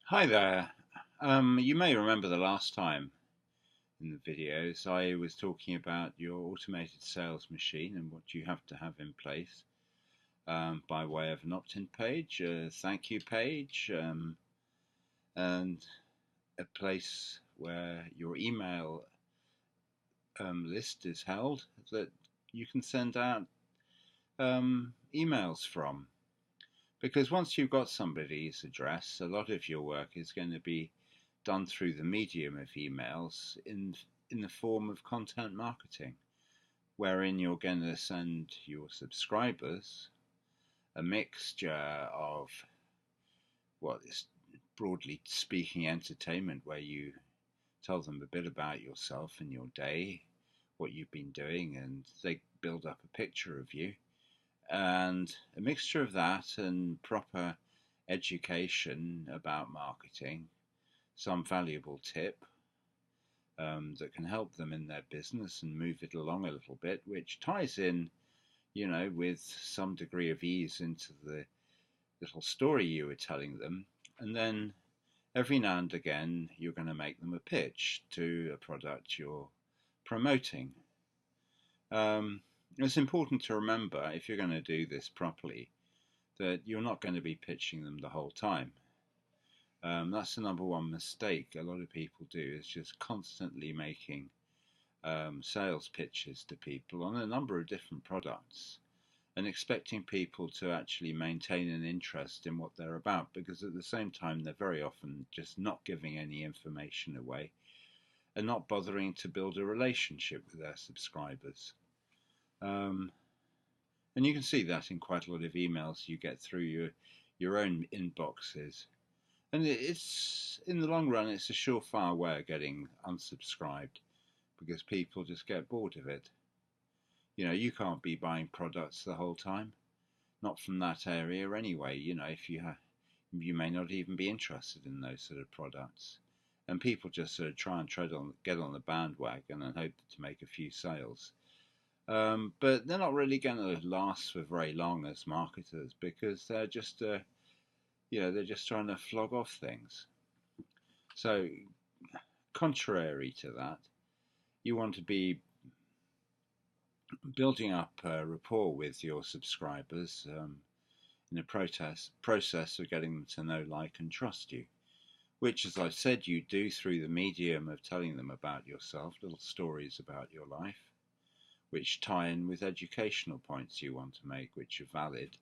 Hi there. You may remember the last time in the videos I was talking about your automated sales machine and what you have to have in place by way of an opt-in page, a thank you page, and a place where your email list is held that you can send out emails from. Because once you've got somebody's address, a lot of your work is going to be done through the medium of emails in the form of content marketing, wherein you're going to send your subscribers a mixture of what is broadly speaking entertainment, where you tell them a bit about yourself and your day, what you've been doing, and they build up a picture of you. And a mixture of that and proper education about marketing, some valuable tip that can help them in their business and move it along a little bit, which ties in, with some degree of ease into the little story you were telling them. And then every now and again, you're going to make them a pitch to a product you're promoting. It's important to remember, if you're going to do this properly, that you're not going to be pitching them the whole time. That's the number one mistake a lot of people do, is just constantly making sales pitches to people on a number of different products and expecting people to actually maintain an interest in what they're about, because at the same time they're very often just not giving any information away and not bothering to build a relationship with their subscribers. Um, and you can see that in quite a lot of emails you get through your own inboxes. And it's, in the long run, it's a surefire way of getting unsubscribed, because people just get bored of it. You can't be buying products the whole time, not from that area anyway. If you may not even be interested in those sort of products, and people just sort of try and get on the bandwagon and hope to make a few sales. But they're not really going to last for very long as marketers, because they're just trying to flog off things. So, contrary to that, you want to be building up a rapport with your subscribers in a process of getting them to know, like, and trust you, which, as I've said, you do through the medium of telling them about yourself, little stories about your life, which tie in with educational points you want to make, which are valid,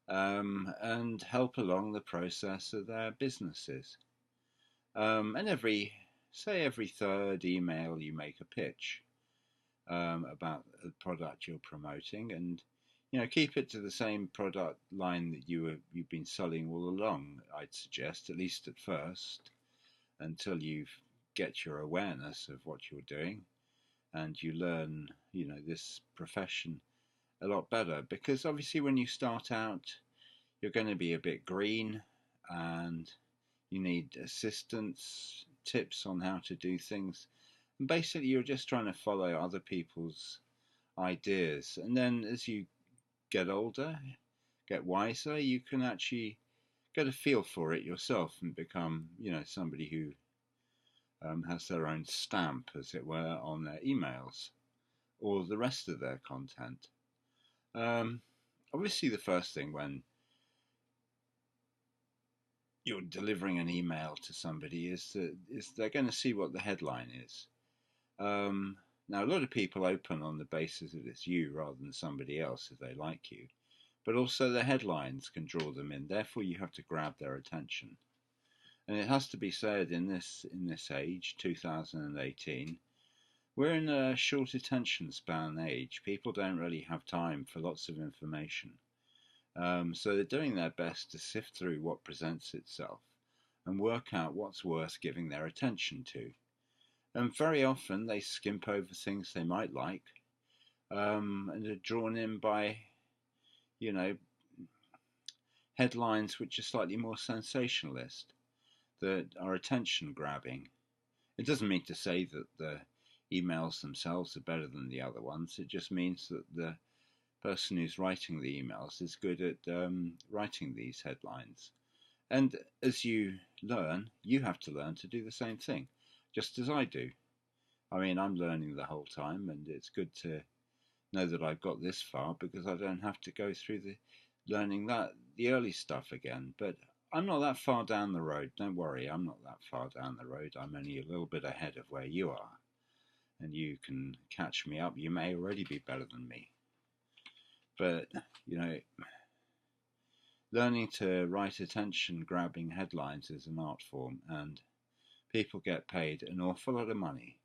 and help along the process of their businesses. And every third email, you make a pitch about the product you're promoting, and keep it to the same product line that you've been selling all along. I'd suggest, at least at first, until you get your awareness of what you're doing and you learn this profession a lot better, because obviously when you start out you're going to be a bit green and you need assistance, tips on how to do things. And basically, you're just trying to follow other people's ideas. And then as you get older, get wiser, you can actually get a feel for it yourself and become, somebody who has their own stamp, as it were, on their emails or the rest of their content. Um, Obviously, the first thing when you're delivering an email to somebody is they're going to see what the headline is. Um, Now, a lot of people open on the basis that it's you rather than somebody else if they like you, but also the headlines can draw them in. Therefore, you have to grab their attention. And it has to be said, in this age, 2018, we're in a short attention span age. People don't really have time for lots of information. So they're doing their best to sift through what presents itself and work out what's worth giving their attention to. And very often they skimp over things they might like, and are drawn in by, you know, headlines which are slightly more sensationalist, that are attention grabbing. It doesn't mean to say that the emails themselves are better than the other ones. It just means that the person who's writing the emails is good at writing these headlines. And as you learn, you have to learn to do the same thing, just as I do. I mean, I'm learning the whole time, and it's good to know that I've got this far because I don't have to go through the learning that the early stuff again. But I'm not that far down the road. Don't worry, I'm not that far down the road. I'm only a little bit ahead of where you are, and you can catch me up. You may already be better than me. But, you know, learning to write attention grabbing headlines is an art form, and people get paid an awful lot of money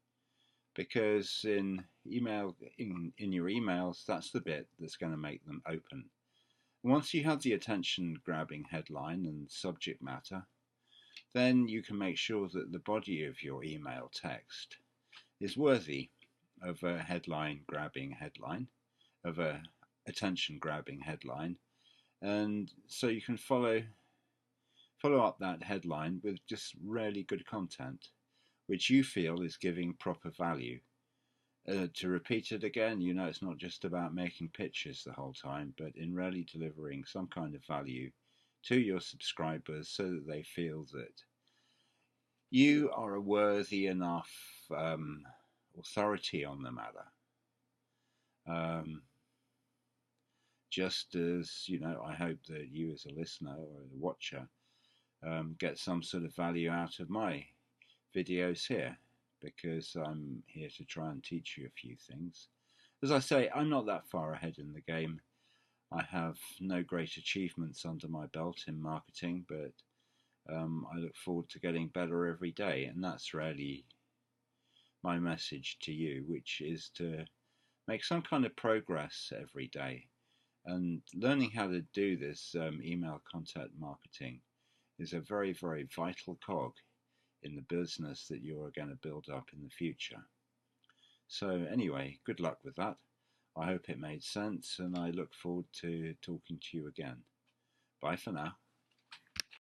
because in your emails, that's the bit that's going to make them open. Once you have the attention grabbing headline and subject matter, then you can make sure that the body of your email text is worthy of a headline grabbing headline, of a attention grabbing headline, and so you can follow up that headline with just really good content which you feel is giving proper value. To repeat it again, you know, it's not just about making pictures the whole time, but in really delivering some kind of value to your subscribers so that they feel that you are a worthy enough authority on the matter. Just as, you know, I hope that you as a listener or a watcher get some sort of value out of my videos here, because I'm here to try and teach you a few things. As I say, I'm not that far ahead in the game. I have no great achievements under my belt in marketing, but I look forward to getting better every day, and that's really my message to you, which is to make some kind of progress every day. And learning how to do this email content marketing is a very, very vital cog in the business that you're going to build up in the future. So anyway, good luck with that. I hope it made sense, and I look forward to talking to you again. Bye for now.